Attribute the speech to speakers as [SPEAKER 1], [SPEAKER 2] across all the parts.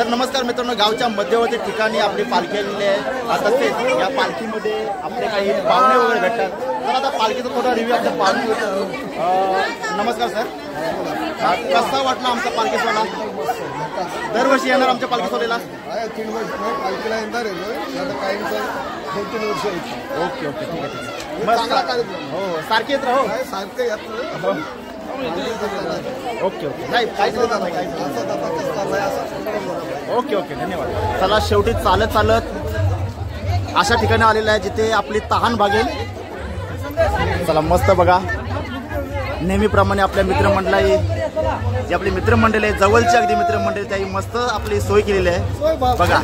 [SPEAKER 1] तर नमस्कार मित्रांनो, गावच्या मध्यवर्ती ठिकाणी आपली पालखी आलेली आहे. आता तेच या पालखीमध्ये आपले काही पाहुणे वगैरे भेटतात. तर आता पालखीचा थोडा रिव्ह्यू आपल्या पाहुणे होतो. नमस्कार सर, कसा वाटला आमचा पालखी सोहळा? दरवर्षी येणार आमच्या पालखी सोहळ्याला?
[SPEAKER 2] 3 वर्ष पालखीला येणार आहे, आता काही 2-3 वर्ष.
[SPEAKER 1] ओके ओके, ठीक आहे. मस्त. हो सारखे येत राहो,
[SPEAKER 2] सारखं येत.
[SPEAKER 1] ओके ओके, नाही काहीच ओके ओके, धन्यवाद. चला, शेवटी चालत चालत अशा ठिकाणी आलेलं आहे जिथे आपली तहान भागेल. चला मस्त बघा, नेहमीप्रमाणे आपल्या मित्रमंडळी जे आपली मित्रमंडळी आहे, जवळची अगदी मित्रमंडळी, त्याही मस्त आपली सोय केलेली आहे. बघा,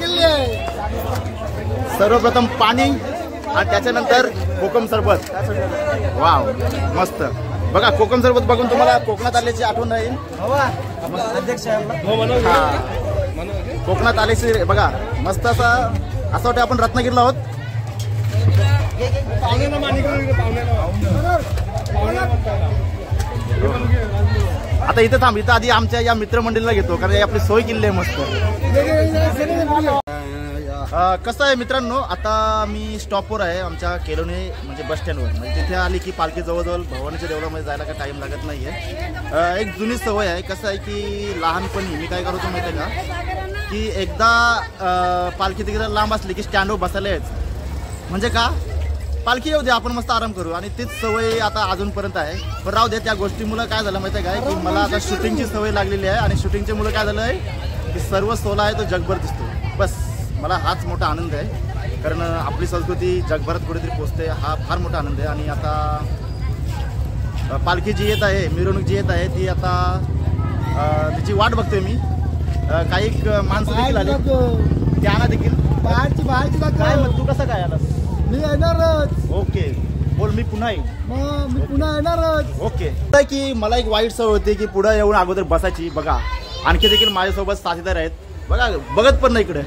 [SPEAKER 1] सर्वप्रथम पाणी आणि त्याच्यानंतर कोकम सरबत. वाव, मस्त. बघा, कोकम सरबत बघून तुम्हाला कोकणात आल्याची आठवण राहील. कोकणात आल्याची बघा, मस्त असं वाटतं आपण रत्नागिरीला आहोत. आता इथं थांब, इथं आधी आमच्या या मित्रमंडळीला घेतो, कारण आपली सोय केलेली आहे मस्त. कसं आहे मित्रांनो, आता मी स्टॉपवर आहे आमच्या केलोनी म्हणजे बस स्टँडवर. म्हणजे तिथे आली की पालखी जवळजवळ भवानीच्या देवळामध्ये जायला काही टाईम लागत नाही आहे. एक जुनी सवय आहे. कसं आहे की लहानपणी मी काय करतो माहिती आहे का, की एकदा पालखी तिकडे लांब असली की स्टँडवर बसायला यायचं. म्हणजे का, पालखी येऊ दे, आपण मस्त आराम करू. आणि तीच सवय आता अजूनपर्यंत आहे. पण राहू दे, त्या गोष्टीमुळं काय झालं माहिती आहे काय, की मला आता शूटिंगची सवय लागलेली आहे. आणि शूटिंगच्या मुलं काय झालं आहे की सर्व सोहळा आहे तो जगभर दिसतो. बस मला हाच मोठा आनंद आहे, कारण आपली संस्कृती जगभरात कुठेतरी पोचते, हा फार मोठा आनंद आहे. आणि आता पालखी जी येत आहे, मिरवणूक जी येत आहे, ती आता तिची वाट बघतोय मी. काही माणसं देखील आली, त्यांना देखील काय मग, तू कसं काय आलास?
[SPEAKER 2] मी येणारच.
[SPEAKER 1] ओके, बोल. मी पुन्हा येईल.
[SPEAKER 2] मी पुन्हा येणारच.
[SPEAKER 1] ओके. की मला एक वाईट सवय होती की पुढे येऊन अगोदर बसायची. बघा, आणखी देखील माझ्यासोबत साथीदार आहेत. बघा, बघत पण नाही इकडे.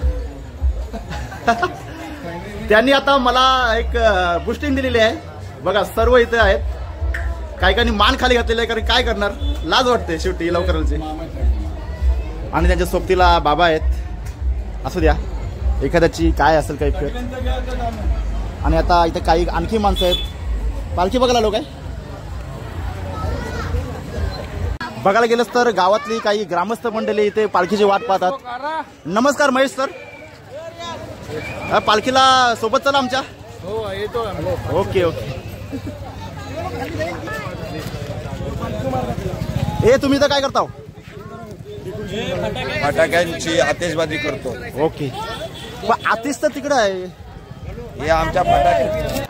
[SPEAKER 1] त्यांनी आता मला एक बुस्टिंग दिलेली आहे. बघा, सर्व इथे आहेत. काही काही मान खाली घातलेले आहे, कारण काय करणार, लाज वाटते शेवटी लवकरची. आणि त्यांच्या सोबतीला बाबा आहेत. असू द्या, एखाद्याची काय असेल काही फेर. आणि आता इथे काही आणखी माणसं आहेत. पालखी बघायला आलो काय? बघायला गेलंच तर गावातली काही ग्रामस्थ मंडळी इथे पालखीची वाट पाहतात. नमस्कार महेश सर, पालखीला सोबत चला आमच्या.
[SPEAKER 2] हो, येतो.
[SPEAKER 1] Okay okay. ए, तुम्ही इथं काय करता?
[SPEAKER 2] फटाक्यांची आतिषबाजी करतो.
[SPEAKER 1] ओके, पण आतिष तर तिकडं आहे.
[SPEAKER 2] हे आमच्या फटाके.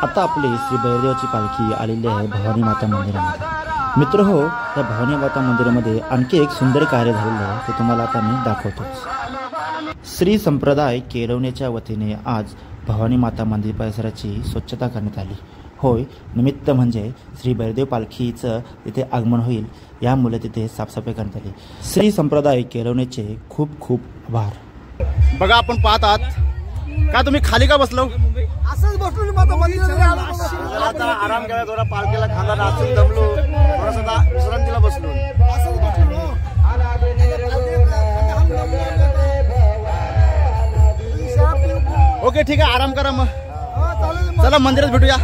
[SPEAKER 3] आता आपली श्री भैरदेवाची पालखी आलेली आहे भवानी माता मंदिरामध्ये. मित्र हो, त्या भवानी माता मंदिरामध्ये आणखी एक सुंदर कार्य झालेलं आहे, ते तुम्हाला आता मी दाखवतोच. श्री संप्रदाय केलवण्याच्या वतीने आज भवानी माता मंदिर परिसराची स्वच्छता करण्यात आली. होय, निमित्त म्हणजे श्री भैरदेव पालखीचं तिथे आगमन होईल, यामुळे तिथे साफसफाई करण्यात आली. श्री संप्रदाय केलवण्याचे खूप खूप आभार.
[SPEAKER 1] बघा, आपण पाहत आहात का, तुम्ही खाली का बसलो?
[SPEAKER 2] असंच बसलो.
[SPEAKER 1] आता आराम केला, थोडा पालखीला खाला नाचून दमलो, थोडासा विश्रांतीला बसलो. ओके, ठीक आहे, आराम करा. मग चला मंदिरात भेटूया.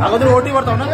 [SPEAKER 1] अगोदर ओटी भरतो ना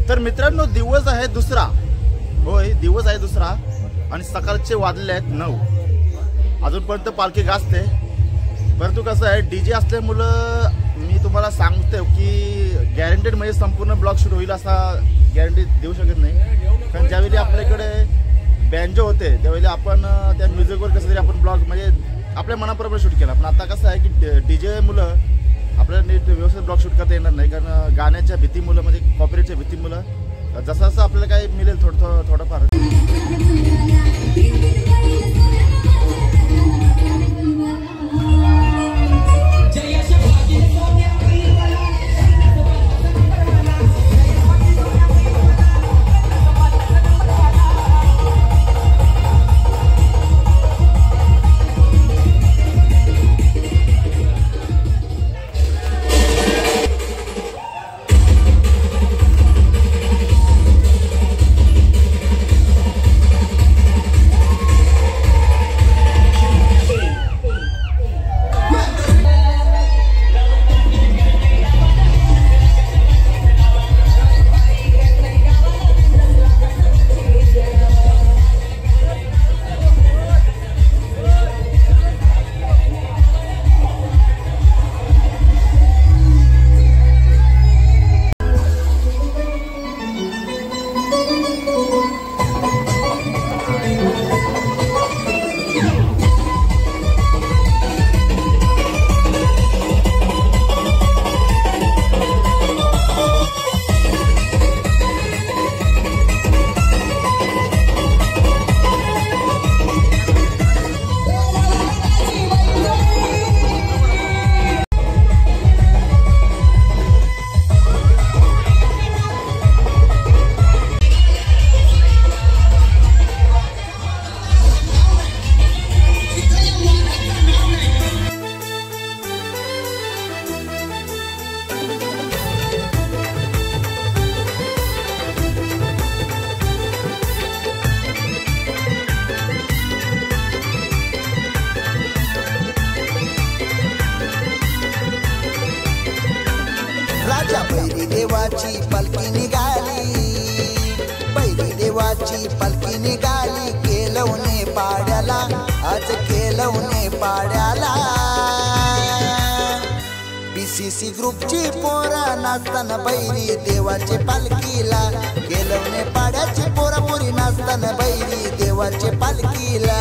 [SPEAKER 1] तर मित्रांनो, दिवस आहे दुसरा. होय, दिवस आहे दुसरा आणि सकाळचे वाजले आहेत 9. अजूनपर्यंत पालखी गाजते. परंतु कसं आहे, डीजे असल्यामुळं मी तुम्हाला सांगतो की गॅरंटेड म्हणजे संपूर्ण ब्लॉग शूट होईल असा गॅरंटी देऊ शकत नाही. कारण ज्यावेळी आपल्याकडे बँजो होते त्यावेळी आपण त्या म्युझिकवर कसं तरी आपण ब्लॉग म्हणजे आपल्या मनाप्रमाणे शूट केला. पण आता कसं आहे की डीजे मुलं आपल्याला नीट व्यवस्थित ब्लॉग शूट करता येणार नाही. कारण गाण्याच्या भीतीमुळं म्हणजे कॉपीराईटच्या भीतीमुळं जसं जसं आपल्याला काही मिळेल थोडंफार.
[SPEAKER 4] बैरी देवाची पालखी निघाली, बैरी देवाची पालखी निघाली, केलवणे पाड्याला, आज केलवणे पाड्याला. बीसीसी ग्रुपची पोरा नाचताना बैरी देवाचे पालखीला, केलवणे पाड्याची पोरा पोरी नाचताना बैरी देवाचे पालखीला.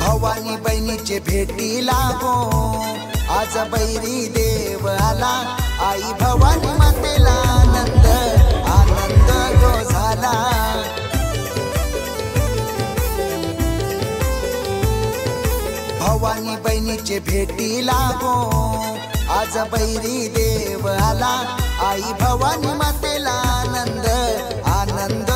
[SPEAKER 4] भवानी बहिणीचे भेटीला गो, आज बैरी देव आला, आई भवानी मातेला आनंद आनंद गो झाला. भवानी बहिणीचे भेटीला गो, आज बैरी देव आला, आई भवानी मातेला आनंद आनंद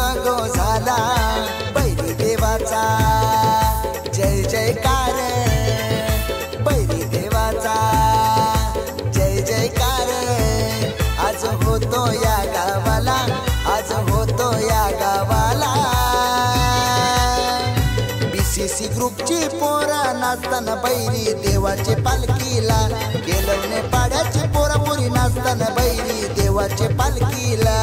[SPEAKER 4] केसी ग्रुपची पोरं नाचताना बैरी देवाचे पालखीला केलवणे पाड्याची पोरापुरी नाचताना बैरी देवाचे पालखीला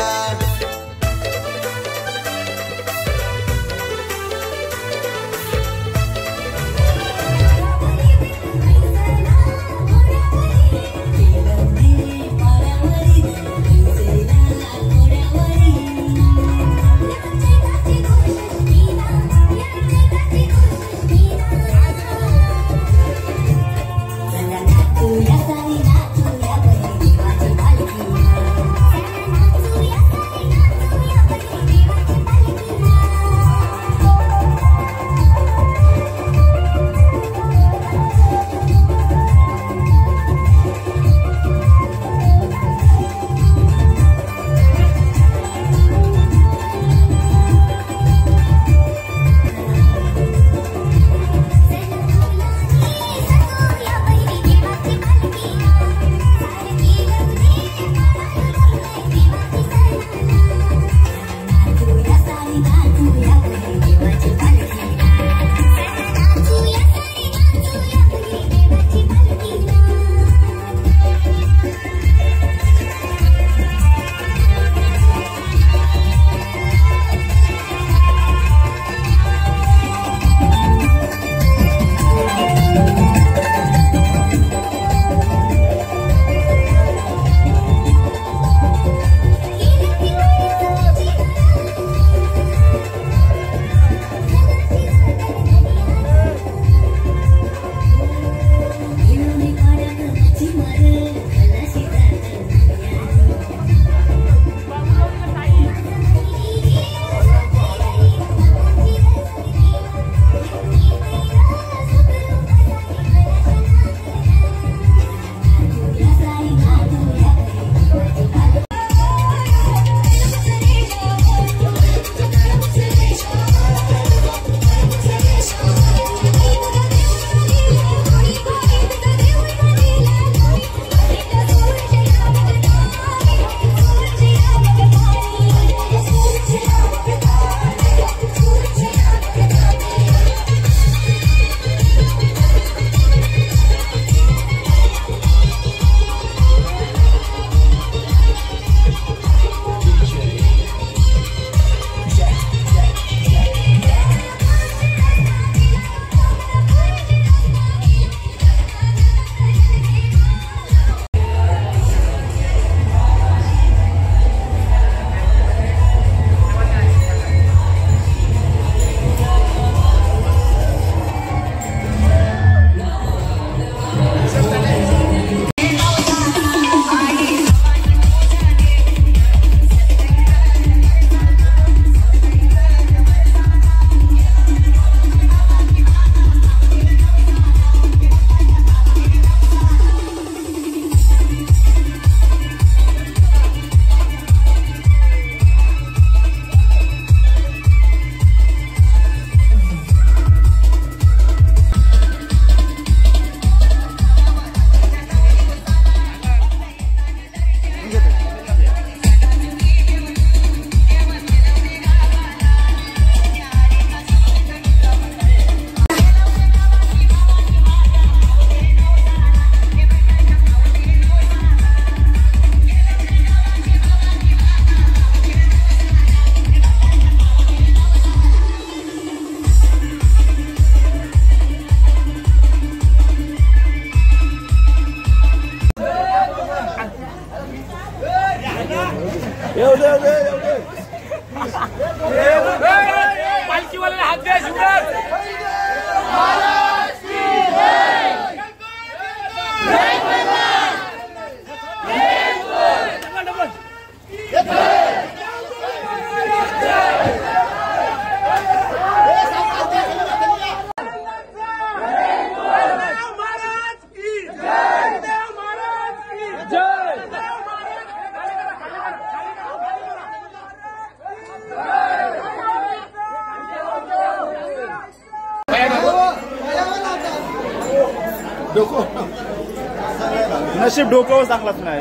[SPEAKER 5] पालखीवाल्याला हात द्या शुगर
[SPEAKER 1] नशीब डोकं चांगलाच नाही.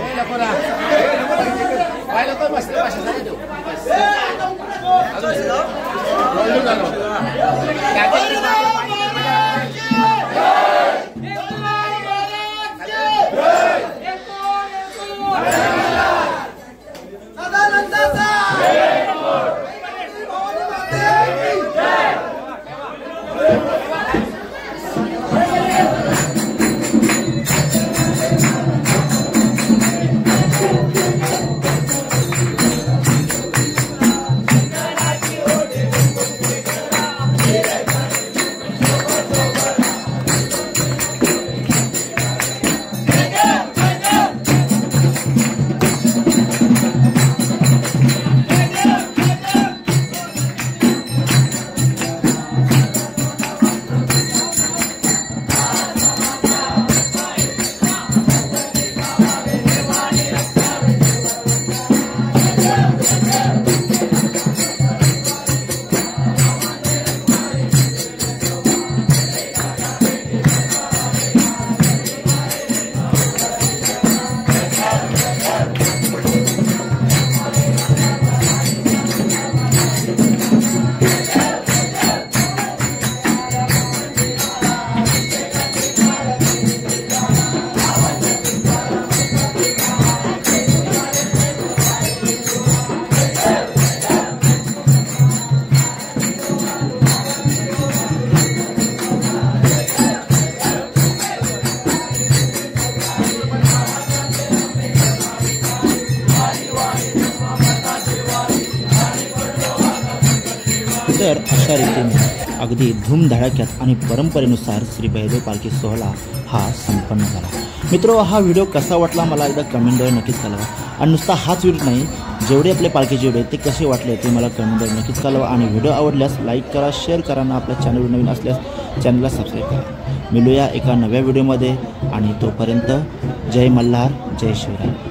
[SPEAKER 3] तर अशा रीतीने अगदी धूमधडाक्यात आणि परंपरेनुसार श्री भैरव पालखी सोहळा हा संपन्न झाला. मित्रो, हा व्हिडिओ कसा वाटला मला एकदा कमेंटद्वारे नक्कीच कळवा. आणि नुसता हाच व्हिडिओ नाही, जेवढे आपले पालखीचे व्हिडिओ ते कसे वाटले ते मला कमेंटद्वारे नक्कीच कळवा. आणि व्हिडिओ आवडल्यास लाईक करा, शेअर करा आणि आपल्या चॅनलवर नवीन असल्यास चॅनलला सबस्क्राईब करा. मिळूया एका नव्या व्हिडिओमध्ये आणि तोपर्यंत जय मल्हार, जय शिवराय.